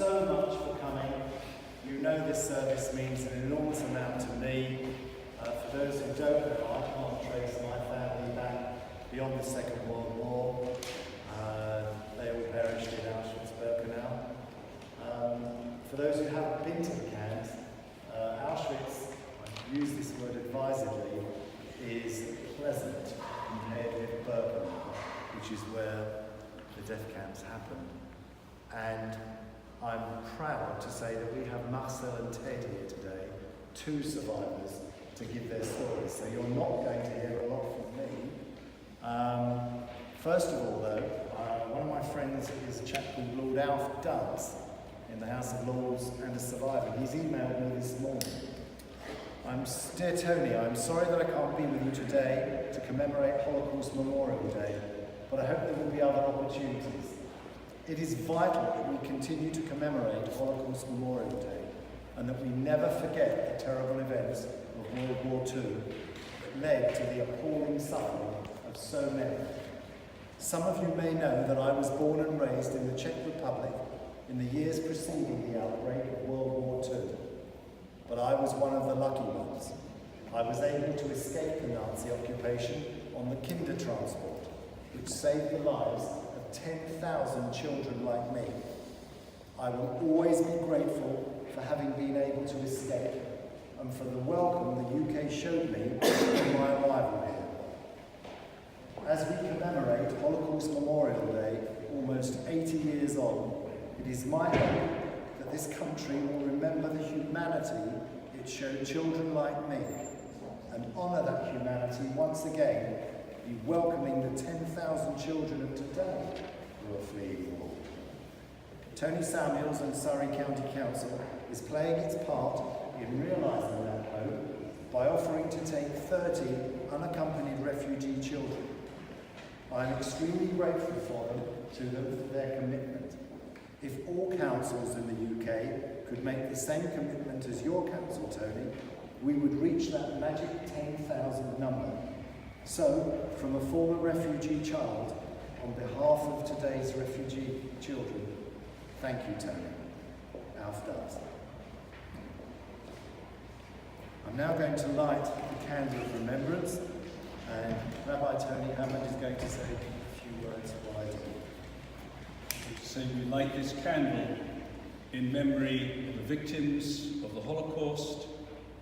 so much for coming. You know this service means an enormous amount to me. For those who don't know, I can't trace my family back beyond the Second World War. They all perished in Auschwitz-Birkenau. For those who haven't been to the camps, Auschwitz, I use this word advisedly, is pleasant compared with Birkenau, which is where the death camps happened. And I'm proud to say that we have Marcel and Ted here today, two survivors, to give their stories. So you're not going to hear a lot from me. First of all, though, one of my friends is a chap called Lord Alf Dubs in the House of Lords and a survivor. He's emailed me this morning. Dear Tony, I'm sorry that I can't be with you today to commemorate Holocaust Memorial Day, but I hope there will be other opportunities. It is vital that we continue to commemorate Holocaust Memorial Day and that we never forget the terrible events of World War II that led to the appalling suffering of so many. Some of you may know that I was born and raised in the Czech Republic in the years preceding the outbreak of World War II. But I was one of the lucky ones. I was able to escape the Nazi occupation on the Kindertransport, which saved the lives of 10,000 children like me. I will always be grateful for having been able to escape and for the welcome the UK showed me on my arrival here. As we commemorate Holocaust Memorial Day, almost 80 years on, it is my hope that this country will remember the humanity it showed children like me and honour that humanity once again, be welcoming the 10,000 children of today who are fleeing war. Tony Samuels and Surrey County Council is playing its part in realising that hope by offering to take 30 unaccompanied refugee children. I am extremely grateful to them for their commitment. If all councils in the UK could make the same commitment as your council, Tony, we would reach that magic 10,000 number. So, from a former refugee child, on behalf of today's refugee children, thank you, Tony. Alf does. I'm now going to light the candle of remembrance, and Rabbi Tony Hammond is going to say a few words while I do. So we light this candle in memory of the victims of the Holocaust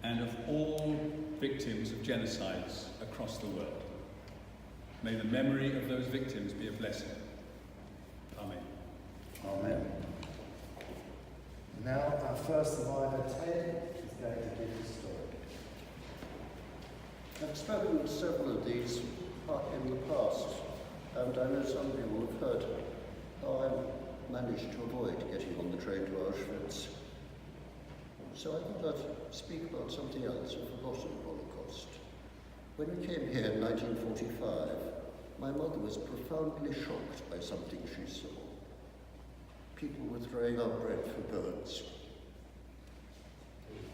and of all victims of genocides across the world. May the memory of those victims be a blessing. Amen. Amen. Now our first survivor, Ted, is going to give his story. I've spoken to several of these in the past, and I know some of you will have heard how I managed to avoid getting on the train to Auschwitz. So I thought I'd speak about something else, a forgotten Holocaust. When we came here in 1945, my mother was profoundly shocked by something she saw. People were throwing out bread for birds.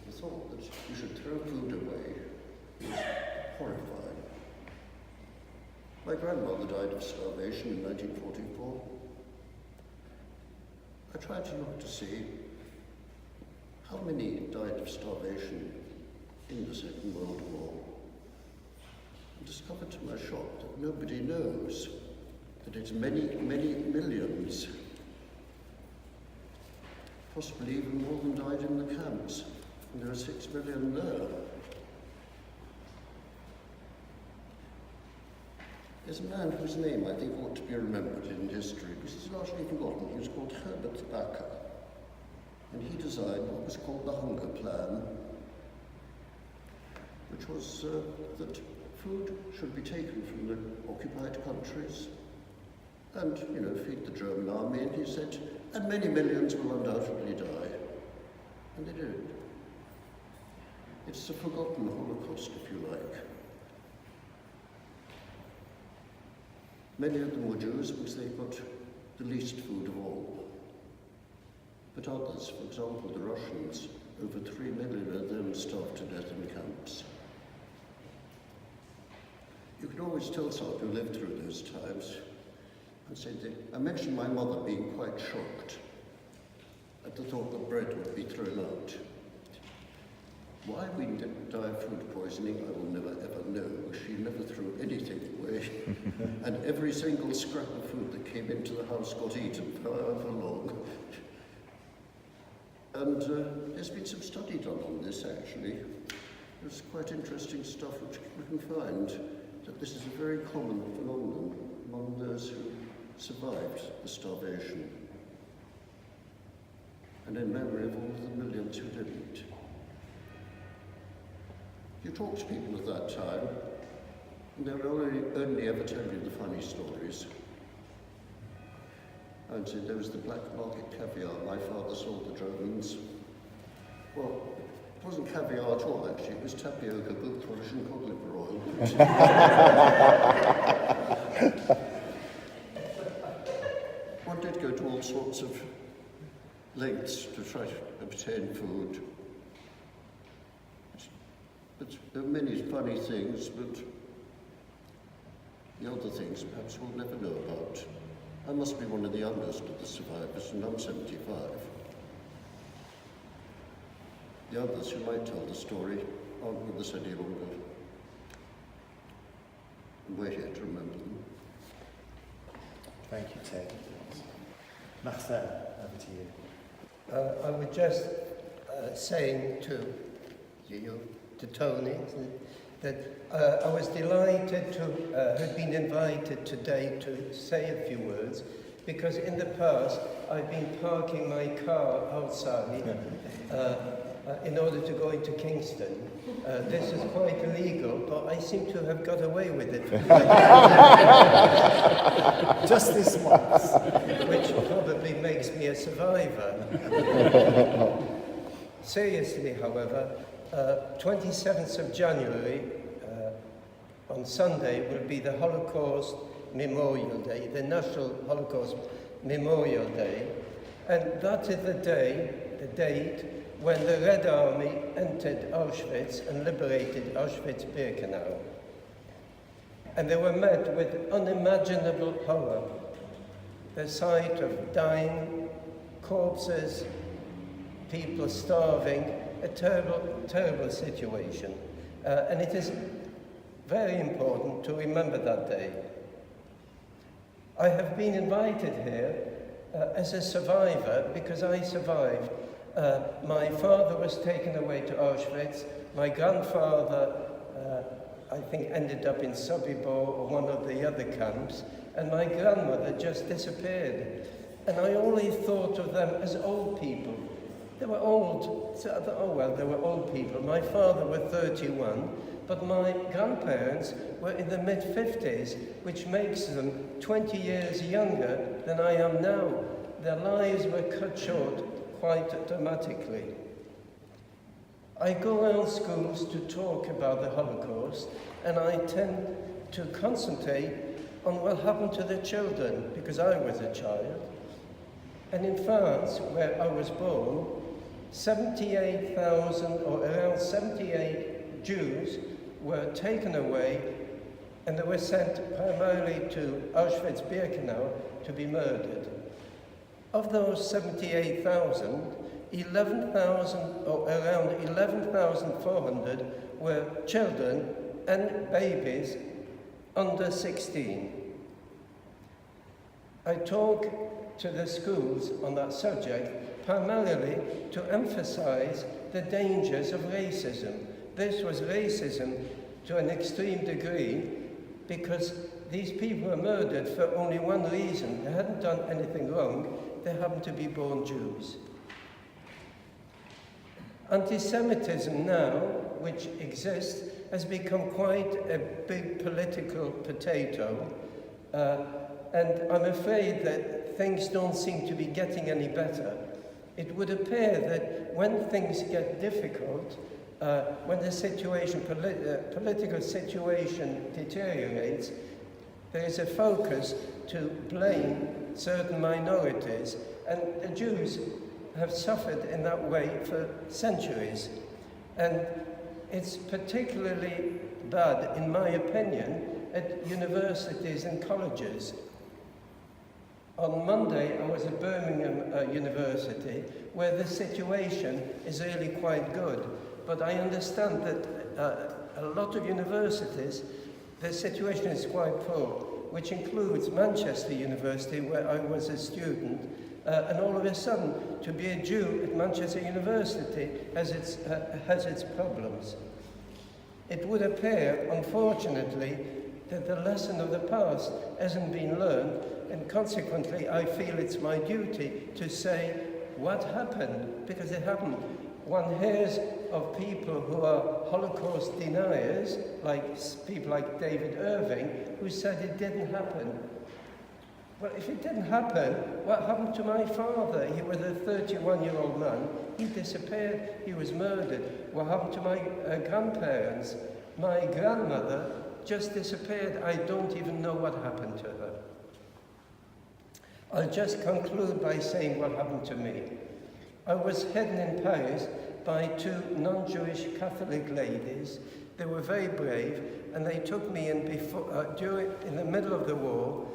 The thought that you should throw food away was horrifying. My grandmother died of starvation in 1944. I tried to look to see how many died of starvation in the Second World War, and discovered to my shock that nobody knows that it's many, many millions, possibly even more than died in the camps, and there are 6 million there. There's a man whose name I think ought to be remembered in history, because he's largely forgotten. He was called Herbert Backer, and he designed what was called the Hunger Plan, which was that food should be taken from the occupied countries and, feed the German army, and he said, and many millions will undoubtedly die. And they did. It's the forgotten Holocaust, if you like. Many of them were Jews because they got the least food of all. But others, for example the Russians, over 3 million of them starved to death in camps. You can always tell someone who lived through those times and say, I mentioned my mother being quite shocked at at the thought that bread would be thrown out. Why we didn't die of food poisoning, I will never ever know. She never threw anything away. And every single scrap of food that came into the house got eaten for however long. And there's been some study done on this, actually. There's quite interesting stuff which we can find, that this is a very common phenomenon among those who survived the starvation. And in memory of all the millions who didn't. You talk to people at that time, and they'll only ever tell you the funny stories. And so there was the black market caviar. My father sold the Germans. Well, it wasn't caviar at all, actually. It was tapioca, boot polish, and cod liver oil. One did go to all sorts of lengths to try to obtain food. But there are many funny things, but the other things perhaps we'll never know about. I must be one of the youngest of the survivors, and I'm 75. The others who might tell the story aren't with us any longer. And we're here to remember them. Thank you, Ted. Marcel, over to you. I would just saying to you, to Tony, that I was delighted to have been invited today to say a few words, because in the past I've been parking my car outside in order to go into Kingston. This is quite illegal, but I seem to have got away with it. Just this once. Which probably makes me a survivor. Seriously, however, 27th of January, on Sunday, will be the Holocaust Memorial Day, the National Holocaust Memorial Day. And that is the date, when the Red Army entered Auschwitz and liberated Auschwitz-Birkenau. And they were met with unimaginable horror. The sight of dying corpses, people starving, a terrible, terrible situation. And it is very important to remember that day. I have been invited here as a survivor because I survived. My father was taken away to Auschwitz. My grandfather, I think, ended up in Sobibor or one of the other camps. And my grandmother just disappeared. And I always thought of them as old people. They were old. So I thought, oh well, they were old people. My father was 31, but my grandparents were in the mid-50s, which makes them 20 years younger than I am now. Their lives were cut short quite dramatically. I go around schools to talk about the Holocaust, and I tend to concentrate on what happened to the children, because I was a child. And in France, where I was born, 78,000 or around 78 Jews were taken away, and they were sent primarily to Auschwitz-Birkenau to be murdered. Of those 78,000, 11,000 or around 11,400 were children and babies under 16. I talk to the schools on that subject primarily to emphasize the dangers of racism. This was racism to an extreme degree because these people were murdered for only one reason. They hadn't done anything wrong. They happened to be born Jews. Anti-Semitism now, which exists, has become quite a big political potato, and I'm afraid that things don't seem to be getting any better. It would appear that when things get difficult, when the political situation deteriorates, there is a focus to blame certain minorities, and the Jews have suffered in that way for centuries. And it's particularly bad, in my opinion, at universities and colleges. On Monday, I was at Birmingham University, where the situation is really quite good. But I understand that a lot of universities, the situation is quite poor, which includes Manchester University, where I was a student. And all of a sudden, to be a Jew at Manchester University has its problems. It would appear, unfortunately, that the lesson of the past hasn't been learned, and consequently I feel it's my duty to say what happened, because it happened. One hears of people who are Holocaust deniers, like people like David Irving, who said it didn't happen. Well, if it didn't happen, what happened to my father? He was a 31-year-old man. He disappeared. He was murdered. What happened to my grandparents? My grandmother just disappeared. I don't even know what happened to her. I'll just conclude by saying what happened to me. I was hidden in Paris by two non-Jewish Catholic ladies. They were very brave, and they took me in in the middle of the war.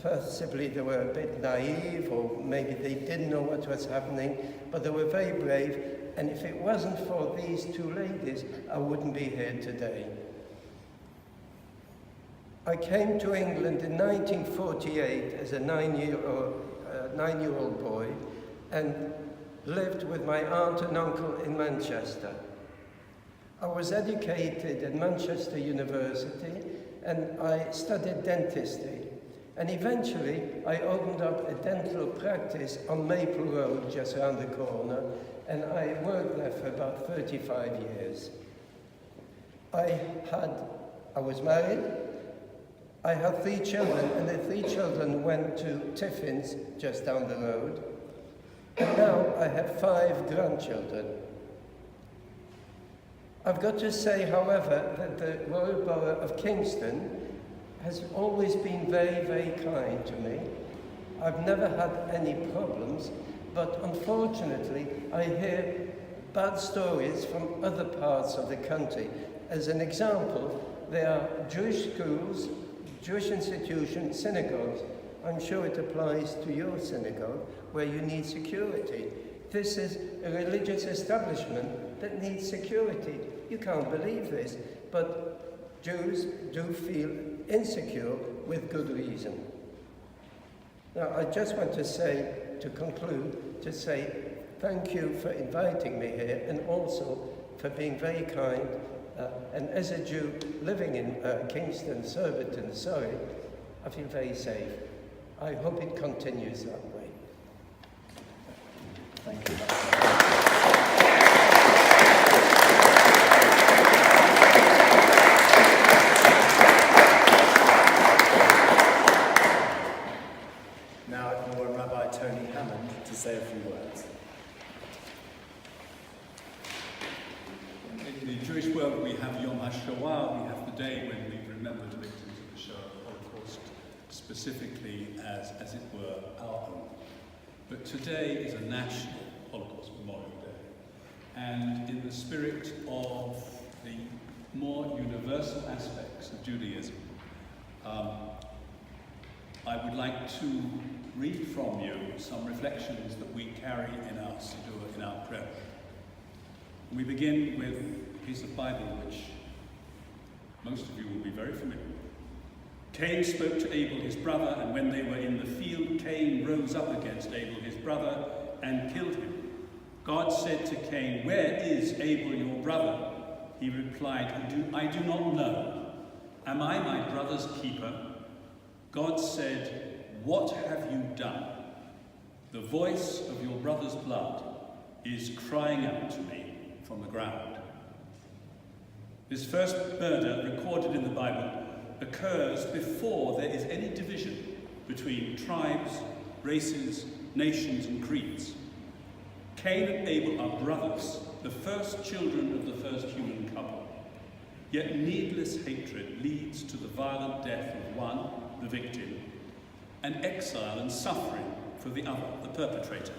Possibly they were a bit naive, or maybe they didn't know what was happening, but they were very brave, and if it wasn't for these two ladies, I wouldn't be here today. I came to England in 1948 as a nine-year-old boy, and lived with my aunt and uncle in Manchester. I was educated at Manchester University, and I studied dentistry. And eventually, I opened up a dental practice on Maple Road, just around the corner, and I worked there for about 35 years. I was married, I had 3 children, and the 3 children went to Tiffin's, just down the road. And now I have 5 grandchildren. I've got to say, however, that the Royal Borough of Kingston has always been very, very kind to me. I've never had any problems, but unfortunately, I hear bad stories from other parts of the country. As an example, there are Jewish schools, Jewish institutions, synagogues. I'm sure it applies to your synagogue, where you need security. This is a religious establishment that needs security. You can't believe this, but Jews do feel insecure with good reason. Now, I just want to say, to conclude, to say thank you for inviting me here, and also for being very kind. And as a Jew living in Kingston, Surbiton, Surrey, I feel very safe. I hope it continues that way. Thank you. Now I call on Rabbi Tony Hammond to say a few words. In the Jewish world, we have Yom HaShoah, we have the day when we remember the victims of the Holocaust, specifically as it were, our own. But today is a national Holocaust Memorial Day. And in the spirit of the more universal aspects of Judaism, I would like to read from you some reflections that we carry in our Siddur, in our prayer. We begin with a piece of Bible which most of you will be very familiar with. Cain spoke to Abel his brother, and when they were in the field, Cain rose up against Abel his brother and killed him. God said to Cain, "Where is Abel your brother?" He replied, I do not know. Am I my brother's keeper? God said, "What have you done? The voice of your brother's blood is crying out to me from the ground." This first murder recorded in the Bible occurs before there is any division between tribes, races, nations, and creeds. Cain and Abel are brothers, the first children of the first human couple. Yet needless hatred leads to the violent death of one, the victim, and exile and suffering for the other, the perpetrator.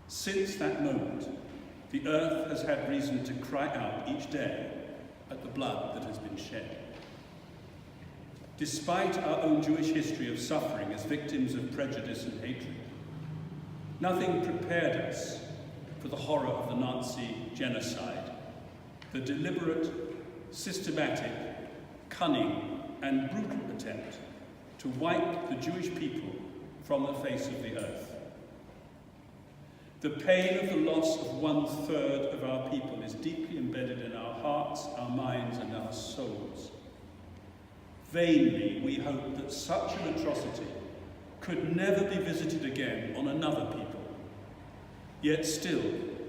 Since that moment, the earth has had reason to cry out each day at the blood that has been shed. despite our own Jewish history of suffering as victims of prejudice and hatred. Nothing prepared us for the horror of the Nazi genocide, the deliberate, systematic, cunning, and brutal attempt to wipe the Jewish people from the face of the earth. The pain of the loss of 1/3 of our people is deeply embedded in our hearts, our minds, and our souls. Vainly, we hope that such an atrocity could never be visited again on another people. Yet still,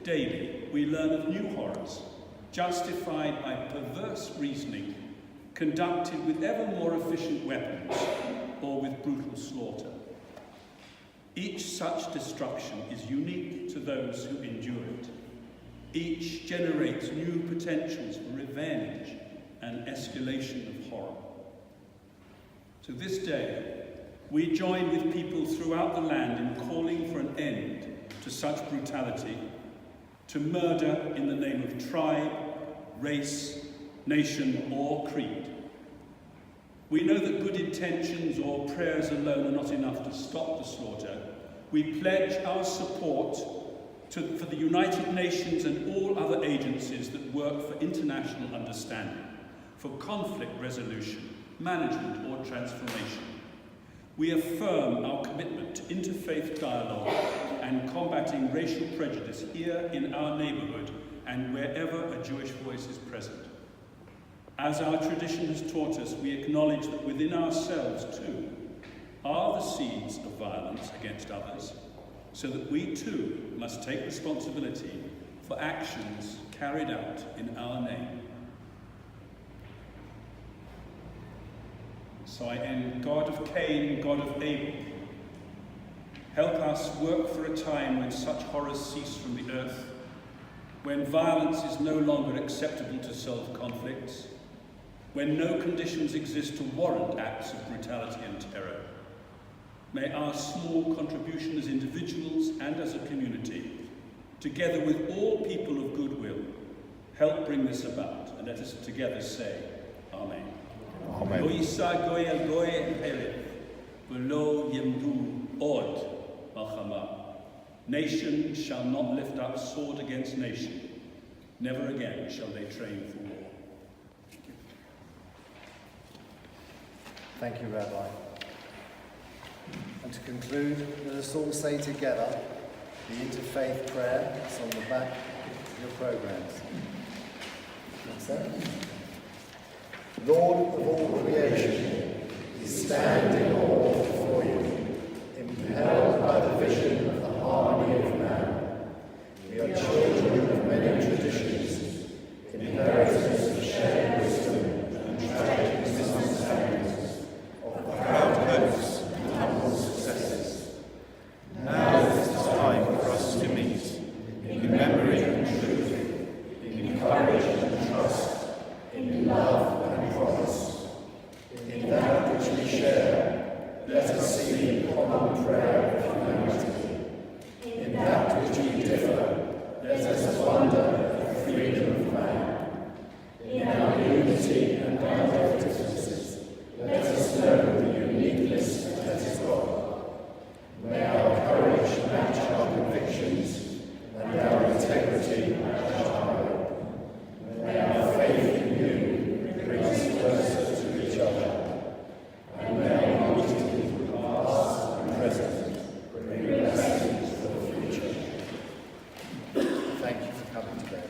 daily, we learn of new horrors, justified by perverse reasoning, conducted with ever more efficient weapons or with brutal slaughter. Each such destruction is unique to those who endure it. Each generates new potentials for revenge and escalation of horror. To this day, we join with people throughout the land in calling for an end to such brutality, to murder in the name of tribe, race, nation, or creed. We know that good intentions or prayers alone are not enough to stop the slaughter. We pledge our support for the United Nations and all other agencies that work for international understanding, for conflict resolution, management, or transformation. We affirm our commitment to interfaith dialogue and combating racial prejudice here in our neighbourhood and wherever a Jewish voice is present. As our tradition has taught us, we acknowledge that within ourselves, too, are the seeds of violence against others, so that we, too, must take responsibility for actions carried out in our name. So I end, God of Cain, God of Abel, help us work for a time when such horrors cease from the earth, when violence is no longer acceptable to solve conflicts, when no conditions exist to warrant acts of brutality and terror. May our small contribution as individuals and as a community, together with all people of goodwill, help bring this about. And let us together say, Amen. Amen. Nation shall not lift up sword against nation. Never again shall they train for war. Thank you, Rabbi. And to conclude, let us all say together the interfaith prayer that's on the back of your programmes. That's it. Lord of all creation, we stand in awe before you, impelled by the vision of the harmony of man. We are children of many traditions, inheritors of shared wisdom and tragic misunderstandings, of proud hopes and humble successes. Now it is time for us to meet, in memory and truth, in courage and trust, in love and promise. In that which we share, let us see the common prayer of humanity. In that which we differ, let us wonder at the freedom of man. In our unity and our differences, let us know the uniqueness that is God. May our courage match our convictions, and our integrity match our hope. May our faith in you bring us closer to each other. And may our meetings, past and present, bring blessings for the future. Thank you for coming today.